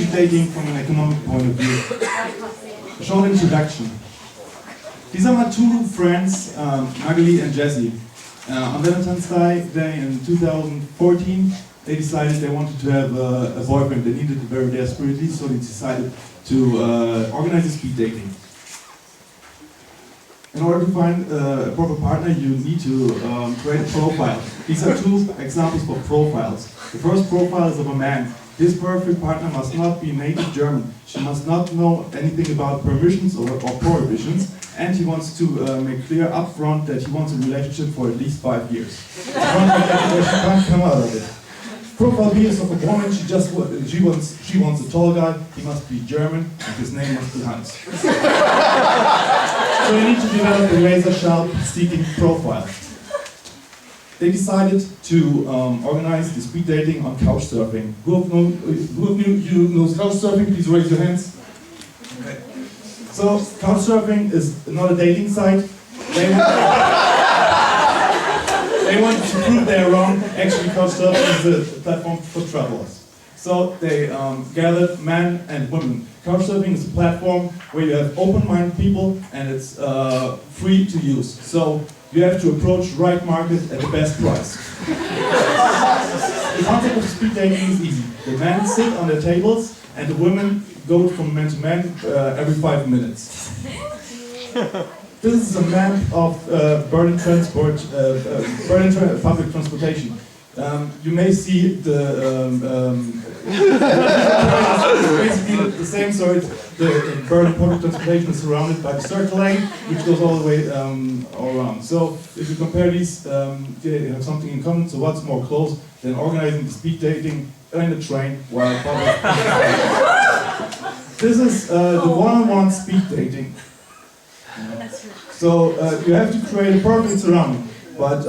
speed dating from an economic point of view. A short introduction. These are my two friends, Magali and Jesse. On Valentine's Day in 2014, they decided they wanted to have a boyfriend. They needed it very desperately, so they decided to organize a speed dating. In order to find a proper partner, you need to create a profile. These are two examples for profiles. The first profile is of a man. This perfect partner must not be native German. She must not know anything about permissions or prohibitions, and he wants to make clear up front that he wants a relationship for at least 5 years. She can't come out of it. Profile B is of a woman. She wants a tall guy. He must be German, and his name must be Hans. So you need to develop a razor-sharp seeking profile. They decided to organize the speed dating on Couchsurfing. Who of you knows Couchsurfing? Please raise your hands. Okay. So Couchsurfing is not a dating site. They want to prove they are wrong. Actually, Couchsurfing is a platform for travelers. So they gathered men and women. Couchsurfing is a platform where you have open-minded people and it's free to use. So you have to approach the right market at the best price. The concept of speed dating is easy. The men sit on their tables and the women go from man to man every 5 minutes. This is a map of Berlin public transportation. You may see basically the same. So the Berlin public transportation is surrounded by the circle lane, which goes all the way all around. So if you compare these, they have something in common. So what's more close than organizing the speed dating in the train while public? This is the one-on-one speed dating. So you have to create a perfect surrounding, but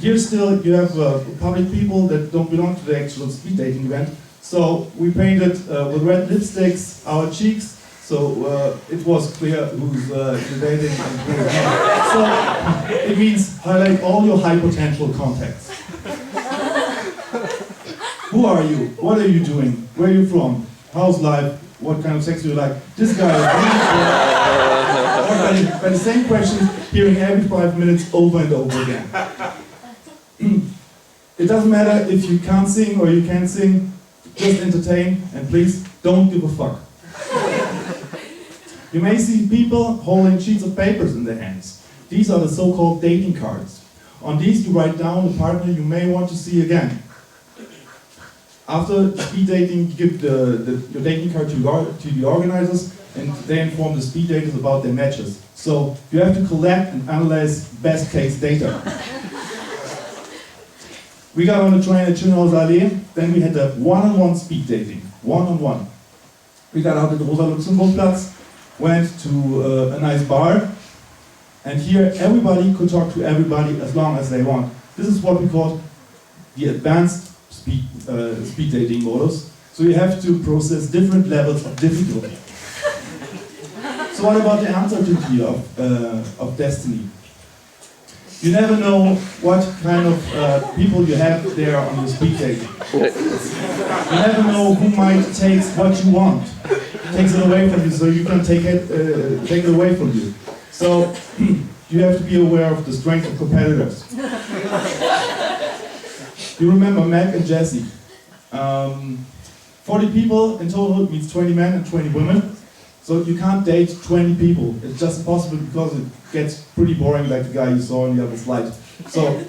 here still you have public people that don't belong to the actual speed dating event. So we painted with red lipsticks our cheeks, so it was clear who's dating and who's not. So it means highlight all your high potential contacts. Who are you? What are you doing? Where are you from? How's life? What kind of sex do you like? This guy is by the same question, hearing every 5 minutes over and over again. It doesn't matter if you can't sing or you can sing, just entertain and please don't give a fuck. You may see people holding sheets of papers in their hands. These are the so-called dating cards. On these you write down the partner you may want to see again. After speed dating, you give your dating card to the organizers, and they inform the speed daters about their matches. So you have to collect and analyze best case data. We got on the train at Schönhauser, then we had the one-on-one speed dating, one-on-one. We got out at the Rosa-Luxemburg-Platz, went to a nice bar, and here everybody could talk to everybody as long as they want. This is what we call the advanced speed dating modus. So you have to process different levels of difficulty. So what about the uncertainty of destiny? You never know what kind of people you have there on your speed dating. You never know who might take what you want, takes it away from you, so you can take it away from you. So you have to be aware of the strength of competitors. You remember Mac and Jesse. 40 people in total means 20 men and 20 women. So you can't date 20 people. It's just impossible because it gets pretty boring like the guy you saw on the other slide. So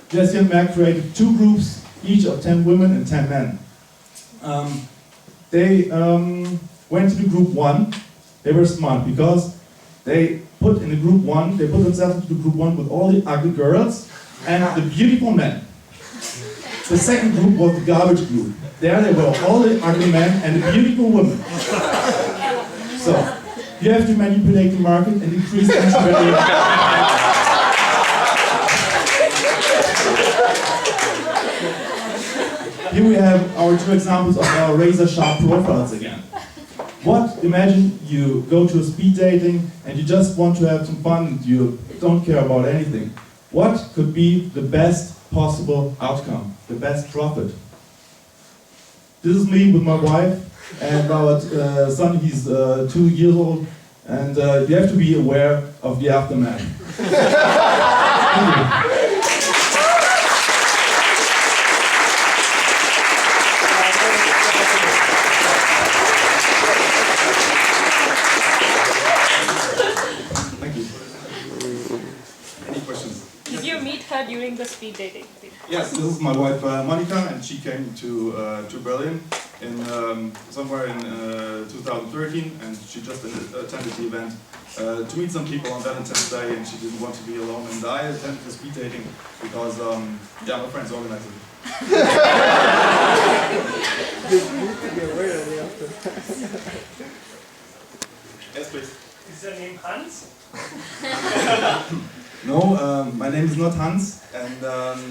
Jesse and Mac created 2 groups, each of 10 women and 10 men. They went to the group 1. They were smart because they put in the group 1, they put themselves into the group 1 with all the ugly girls and the beautiful men. The second group was the garbage group. There they were all the ugly men and the beautiful women. So, you have to manipulate the market and increase the entry. Here we have our 2 examples of our razor-sharp profiles again. Imagine you go to a speed dating and you just want to have some fun and you don't care about anything. What could be the best possible outcome, the best profit? This is me with my wife. And our son, he's 2 years old, and you have to be aware of the aftermath. Thank you. During the speed dating thing. Yes, this is my wife Monica, and she came to Berlin in somewhere in 2013, and she just attended the event to meet some people on Valentine's Day, and she didn't want to be alone. And I attended the speed dating because yeah, my friends organized it. Yes, please. Is your name Hans? No, my name is not Hans, and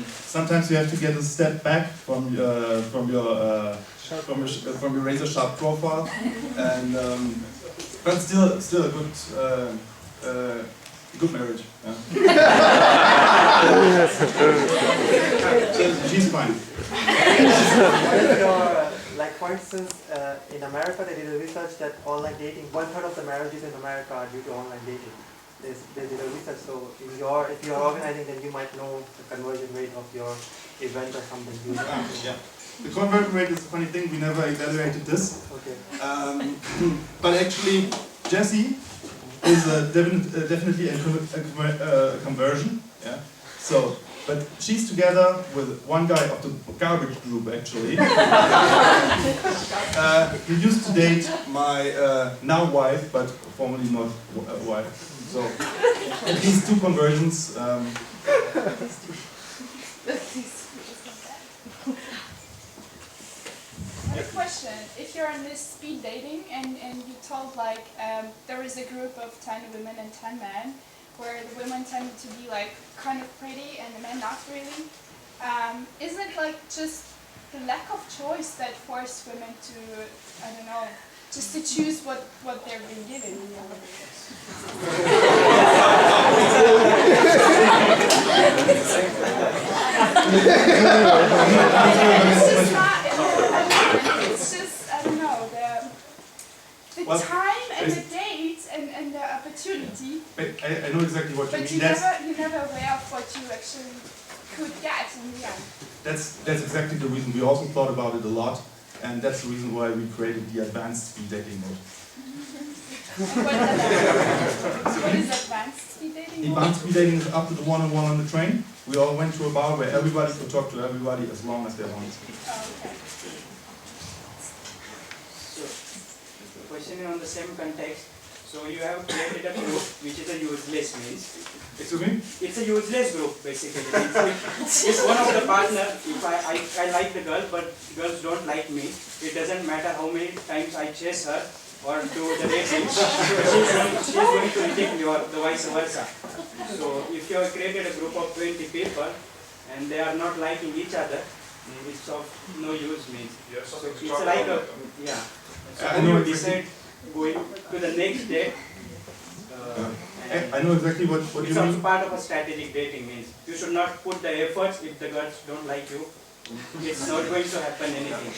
sometimes you have to get a step back from your razor sharp profile, and but still a good marriage. Yeah. She's fine. Like for instance, in America they did a research that online dating, 1/3 of the marriages in America are due to online dating. They did a research, so if you're organizing, then you might know the conversion rate of your event or something. Yeah. The conversion rate is a funny thing, we never evaluated this. Okay. But actually, Jessie is definitely a conversion. Yeah. So, but she's together with one guy of the garbage group actually. He used to date my now wife, but formerly not wife. So, at least 2 conversions. A question. If you're on this speed dating and you told like there is a group of 10 women and 10 men, where the women tend to be like kind of pretty and the men not really, isn't it like just the lack of choice that forces women to, I don't know, just to choose what they're being given? It's just, I don't know, the time and the date and the opportunity. I know exactly what you mean. But you're never aware of what you actually could get in the end. That's exactly the reason. We also thought about it a lot, and that's the reason why we created the advanced speed dating mode. What is advanced speed dating? Advanced speed dating is up to the one-on-one on the train. We all went to a bar where everybody could talk to everybody as long as they want. Oh, okay. So, the question is on the same context. So you have created a group which is a useless means. Excuse me? It's a useless group basically. It's one of the partner. If I like the girl, but girls don't like me, it doesn't matter how many times I chase her or do the dating, she's going to reject me or the vice versa. So if you have created a group of 20 people and they are not liking each other, it's of no use means. So it's like a, yeah. So you decide going to the next day. I know exactly what you mean. It's also part of a strategic dating means. You should not put the efforts if the girls don't like you. It's not going to happen anything.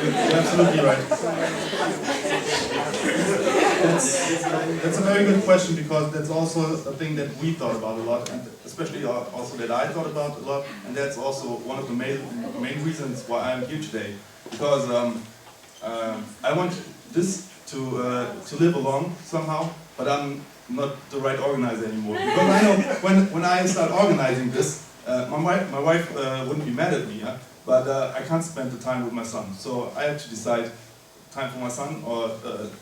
You're absolutely right. That's a very good question, because that's also a thing that we thought about a lot, and especially also that I thought about a lot, and that's also one of the main reasons why I'm here today. Because I want this to live along somehow, but I'm not the right organizer anymore. Because I know when I start organizing this, my wife wouldn't be mad at me, yeah? But I can't spend the time with my son. So I have to decide time for my son or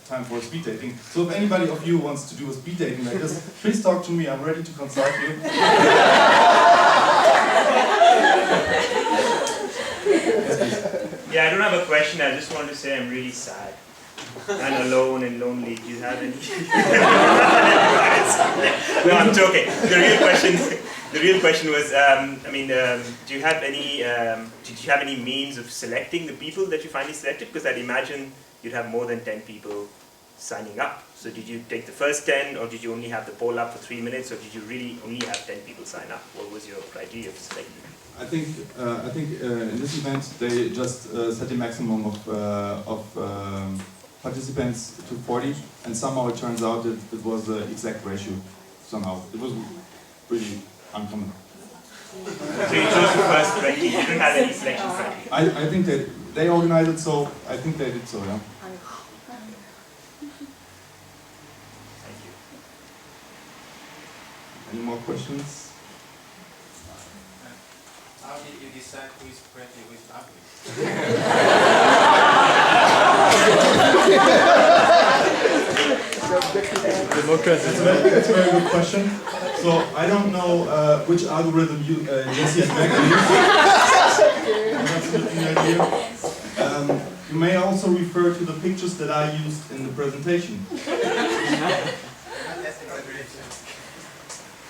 time for speed dating. So if anybody of you wants to do a speed dating like this, please talk to me. I'm ready to consult you. Yeah, I don't have a question. I just want to say I'm really sad and alone and lonely. Do you have any? No, I'm joking. The real question was, do you have any? Did you have any means of selecting the people that you finally selected? Because I'd imagine you'd have more than 10 people signing up. So did you take the first 10, or did you only have the poll up for 3 minutes, or did you really only have 10 people sign up? What was your criteria for selecting? I think in this event they just set the maximum of participants to 40, and somehow it turns out that it was the exact ratio. Somehow it was really uncommon. So you chose the first 20. You didn't have any selection criteria. I think that they organized it, so I think they did so. Yeah. Thank you. Any more questions? How did you decide who is pretty, who is ugly? That's a very good question. So I don't know which algorithm Jesse and Meg used. I'm not looking at you. You may also refer to the pictures that I used in the presentation. That's exaggeration.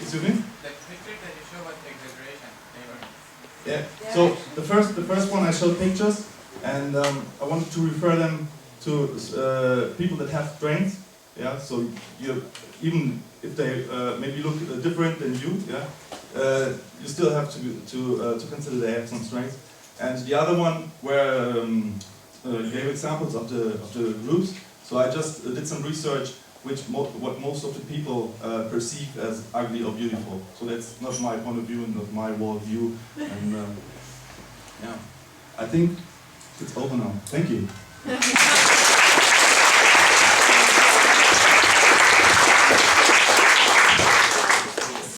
Excuse me? The picture that you show was exaggeration. They were Yeah. So the first one I showed pictures, and I wanted to refer them to people that have strengths. Yeah. So you, even if they maybe look different than you, yeah, you still have to consider they have some strengths. And the other one where you gave examples of the groups. So I just did some research what most of the people perceive as ugly or beautiful. So that's not my point of view and not my world view. And yeah, I think it's over now. Thank you.